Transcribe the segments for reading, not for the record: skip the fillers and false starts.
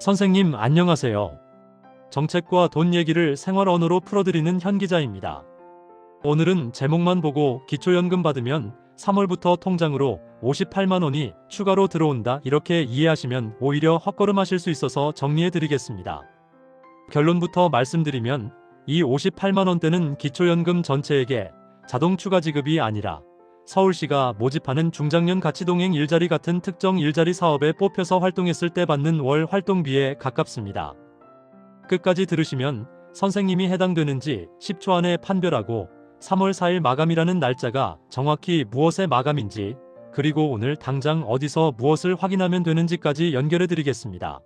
선생님 안녕하세요. 정책과 돈 얘기를 생활 언어로 풀어드리는 현 기자입니다. 오늘은 제목만 보고 기초연금 받으면 3월부터 통장으로 58만 원이 추가로 들어온다 이렇게 이해하시면 오히려 헛걸음하실 수 있어서 정리해드리겠습니다. 결론부터 말씀드리면 이 58만 원대는 기초연금 전체에게 자동 추가 지급이 아니라 서울시가 모집하는 중장년 가치동행 일자리 같은 특정 일자리 사업에 뽑혀서 활동했을 때 받는 월 활동비에 가깝습니다. 끝까지 들으시면 선생님이 해당되는지 10초 안에 판별하고 3월 4일 마감이라는 날짜가 정확히 무엇의 마감인지 그리고 오늘 당장 어디서 무엇을 확인하면 되는지까지 연결해 드리겠습니다.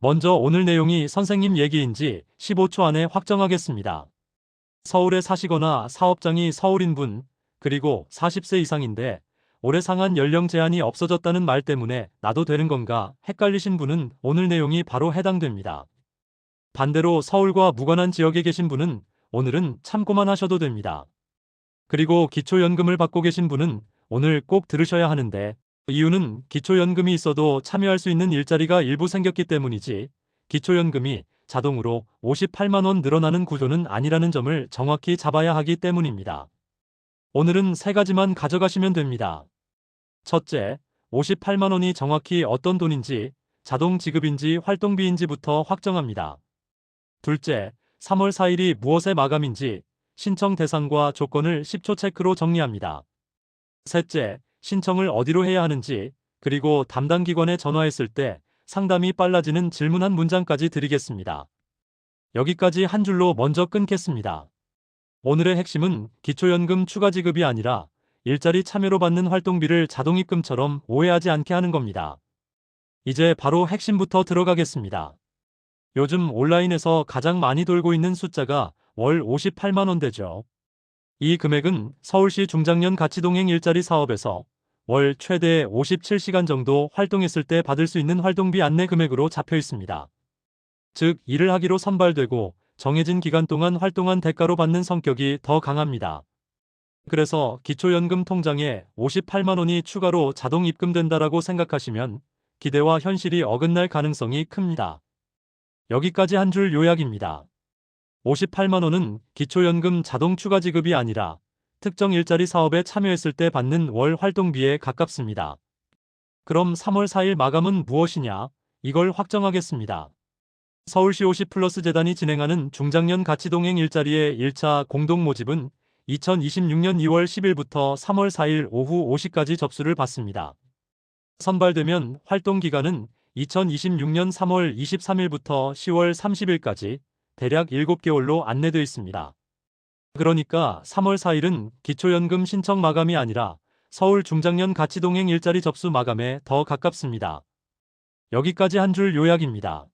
먼저 오늘 내용이 선생님 얘기인지 15초 안에 확정하겠습니다. 서울에 사시거나 사업장이 서울인 분 그리고 40세 이상인데 올해 상한 연령 제한이 없어졌다는 말 때문에 나도 되는 건가 헷갈리신 분은 오늘 내용이 바로 해당됩니다. 반대로 서울과 무관한 지역에 계신 분은 오늘은 참고만 하셔도 됩니다. 그리고 기초연금을 받고 계신 분은 오늘 꼭 들으셔야 하는데 이유는 기초연금이 있어도 참여할 수 있는 일자리가 일부 생겼기 때문이지 기초연금이 자동으로 58만 원 늘어나는 구조는 아니라는 점을 정확히 잡아야 하기 때문입니다. 오늘은 세 가지만 가져가시면 됩니다. 첫째, 58만 원이 정확히 어떤 돈인지 자동 지급인지 활동비인지부터 확정합니다. 둘째, 3월 4일이 무엇의 마감인지 신청 대상과 조건을 10초 체크로 정리합니다. 셋째, 신청을 어디로 해야 하는지 그리고 담당 기관에 전화했을 때 상담이 빨라지는 질문 한 문장까지 드리겠습니다. 여기까지 한 줄로 먼저 끊겠습니다. 오늘의 핵심은 기초연금 추가 지급이 아니라 일자리 참여로 받는 활동비를 자동입금처럼 오해하지 않게 하는 겁니다. 이제 바로 핵심부터 들어가겠습니다. 요즘 온라인에서 가장 많이 돌고 있는 숫자가 월 58만 원대죠. 이 금액은 서울시 중장년 가치동행 일자리 사업에서 월 최대 57시간 정도 활동했을 때 받을 수 있는 활동비 안내 금액으로 잡혀 있습니다. 즉, 일을 하기로 선발되고 정해진 기간 동안 활동한 대가로 받는 성격이 더 강합니다. 그래서 기초연금 통장에 58만 원이 추가로 자동 입금된다라고 생각하시면 기대와 현실이 어긋날 가능성이 큽니다. 여기까지 한 줄 요약입니다. 58만 원은 기초연금 자동 추가 지급이 아니라 특정 일자리 사업에 참여했을 때 받는 월 활동비에 가깝습니다. 그럼 3월 4일 마감은 무엇이냐? 이걸 확정하겠습니다. 서울시 50플러스 재단이 진행하는 중장년 가치동행 일자리의 1차 공동 모집은 2026년 2월 10일부터 3월 4일 오후 5시까지 접수를 받습니다. 선발되면 활동 기간은 2026년 3월 23일부터 10월 30일까지 대략 7개월로 안내되어 있습니다. 그러니까 3월 4일은 기초연금 신청 마감이 아니라 서울 중장년 가치동행 일자리 접수 마감에 더 가깝습니다. 여기까지 한 줄 요약입니다.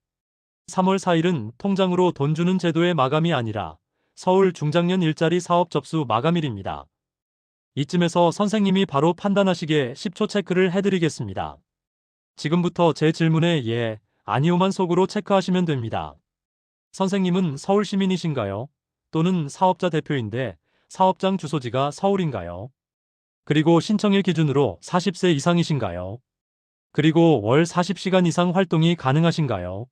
3월 4일은 통장으로 돈 주는 제도의 마감이 아니라 서울 중장년 일자리 사업 접수 마감일입니다. 이쯤에서 선생님이 바로 판단하시게 10초 체크를 해드리겠습니다. 지금부터 제 질문에 예, 아니오만 속으로 체크하시면 됩니다. 선생님은 서울 시민이신가요? 또는 사업자 대표인데 사업장 주소지가 서울인가요? 그리고 신청일 기준으로 40세 이상이신가요? 그리고 월 40시간 이상 활동이 가능하신가요?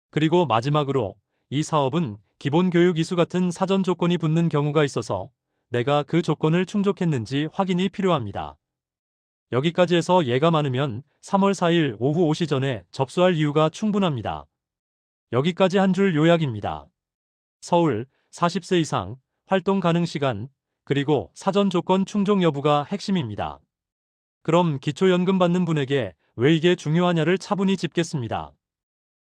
그리고 마지막으로 이 사업은 기본교육 이수 같은 사전 조건이 붙는 경우가 있어서 내가 그 조건을 충족했는지 확인이 필요합니다. 여기까지 해서 예가 많으면 3월 4일 오후 오시 전에 접수할 이유가 충분합니다. 여기까지 한 줄 요약입니다. 서울 40세 이상 활동 가능 시간 그리고 사전 조건 충족 여부가 핵심입니다. 그럼 기초연금 받는 분에게 왜 이게 중요하냐를 차분히 짚겠습니다.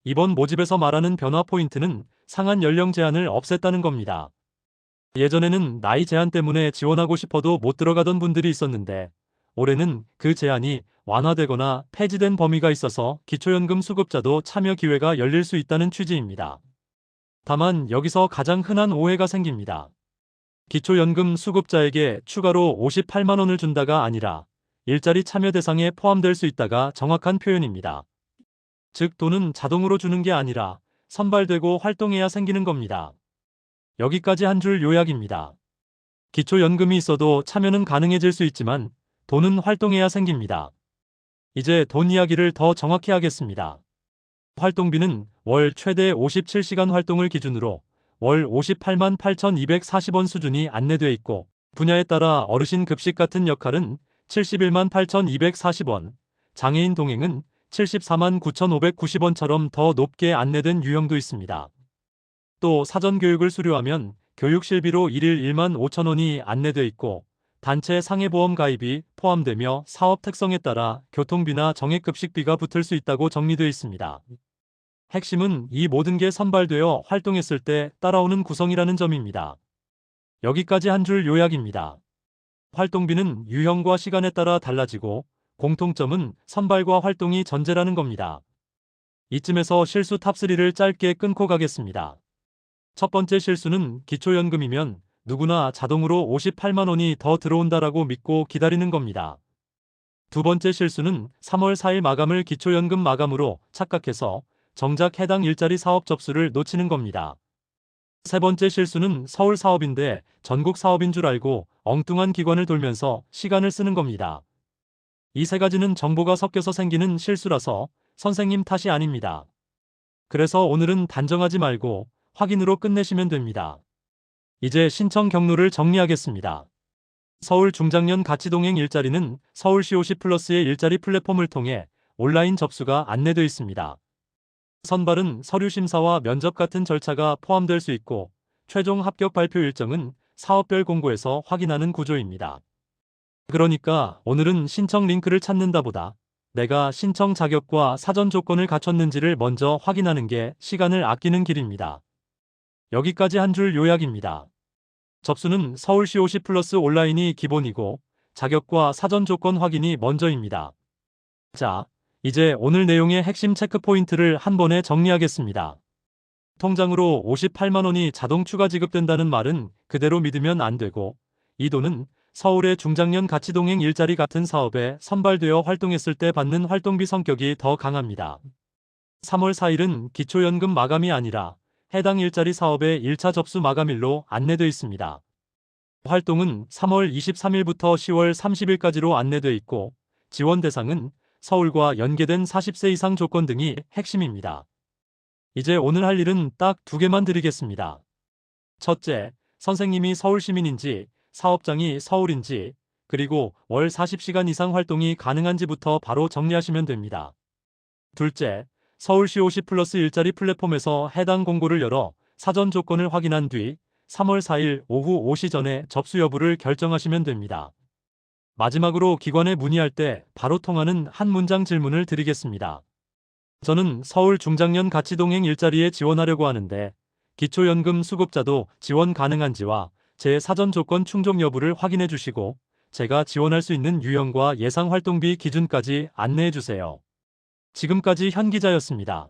이번 모집에서 말하는 변화 포인트는 상한 연령 제한을 없앴다는 겁니다. 예전에는 나이 제한 때문에 지원하고 싶어도 못 들어가던 분들이 있었는데 올해는 그 제한이 완화되거나 폐지된 범위가 있어서 기초연금 수급자도 참여 기회가 열릴 수 있다는 취지입니다. 다만 여기서 가장 흔한 오해가 생깁니다. 기초연금 수급자에게 추가로 58만 원을 준다가 아니라 일자리 참여 대상에 포함될 수 있다가 정확한 표현입니다. 즉 돈은 자동으로 주는 게 아니라 선발되고 활동해야 생기는 겁니다. 여기까지 한 줄 요약입니다. 기초연금이 있어도 참여는 가능해질 수 있지만 돈은 활동해야 생깁니다. 이제 돈 이야기를 더 정확히 하겠습니다. 활동비는 월 최대 57시간 활동을 기준으로 월 58만 8,240원 수준이 안내돼 있고, 분야에 따라 어르신 급식 같은 역할은 71만 8,240원, 장애인 동행은 74만 9,590원처럼 더 높게 안내된 유형도 있습니다. 또 사전 교육을 수료하면 교육실비로 1일 1만 5천 원이 안내돼 있고, 단체 상해보험 가입이 포함되며 사업 특성에 따라 교통비나 정액급식비가 붙을 수 있다고 정리되어 있습니다. 핵심은 이 모든 게 선발되어 활동했을 때 따라오는 구성이라는 점입니다. 여기까지 한 줄 요약입니다. 활동비는 유형과 시간에 따라 달라지고, 공통점은 선발과 활동이 전제라는 겁니다. 이쯤에서 실수 탑3를 짧게 끊고 가겠습니다. 첫 번째 실수는 기초연금이면 누구나 자동으로 58만 원이 더 들어온다라고 믿고 기다리는 겁니다. 두 번째 실수는 3월 4일 마감을 기초연금 마감으로 착각해서 정작 해당 일자리 사업 접수를 놓치는 겁니다. 세 번째 실수는 서울 사업인데 전국 사업인 줄 알고 엉뚱한 기관을 돌면서 시간을 쓰는 겁니다. 이 세 가지는 정보가 섞여서 생기는 실수라서 선생님 탓이 아닙니다. 그래서 오늘은 단정하지 말고 확인으로 끝내시면 됩니다. 이제 신청 경로를 정리하겠습니다. 서울 중장년 가치동행 일자리는 서울시 50플러스의 일자리 플랫폼을 통해 온라인 접수가 안내되어 있습니다. 선발은 서류 심사와 면접 같은 절차가 포함될 수 있고, 최종 합격 발표 일정은 사업별 공고에서 확인하는 구조입니다. 그러니까 오늘은 신청 링크를 찾는다보다 내가 신청 자격과 사전 조건을 갖췄는지를 먼저 확인하는 게 시간을 아끼는 길입니다. 여기까지 한 줄 요약입니다. 접수는 서울시 50플러스 온라인이 기본이고, 자격과 사전 조건 확인이 먼저입니다. 자, 이제 오늘 내용의 핵심 체크 포인트를 한 번에 정리하겠습니다. 통장으로 58만 원이 자동 추가 지급된다는 말은 그대로 믿으면 안 되고, 이 돈은 서울의 중장년 가치동행 일자리 같은 사업에 선발되어 활동했을 때 받는 활동비 성격이 더 강합니다. 3월 4일은 기초연금 마감이 아니라 해당 일자리 사업의 1차 접수 마감일로 안내되어 있습니다. 활동은 3월 23일부터 10월 30일까지로 안내되어 있고, 지원 대상은 서울과 연계된 40세 이상 조건 등이 핵심입니다. 이제 오늘 할 일은 딱 두 개만 드리겠습니다. 첫째, 선생님이 서울 시민인지, 사업장이 서울인지, 그리고 월 40시간 이상 활동이 가능한지부터 바로 정리하시면 됩니다. 둘째, 서울시 50플러스 일자리 플랫폼에서 해당 공고를 열어 사전 조건을 확인한 뒤 3월 4일 오후 5시 전에 접수 여부를 결정하시면 됩니다. 마지막으로 기관에 문의할 때 바로 통하는 한 문장 질문을 드리겠습니다. 저는 서울 중장년 가치동행 일자리에 지원하려고 하는데 기초연금 수급자도 지원 가능한지와 제 사전 조건 충족 여부를 확인해 주시고 제가 지원할 수 있는 유형과 예상 활동비 기준까지 안내해 주세요. 지금까지 현 기자였습니다.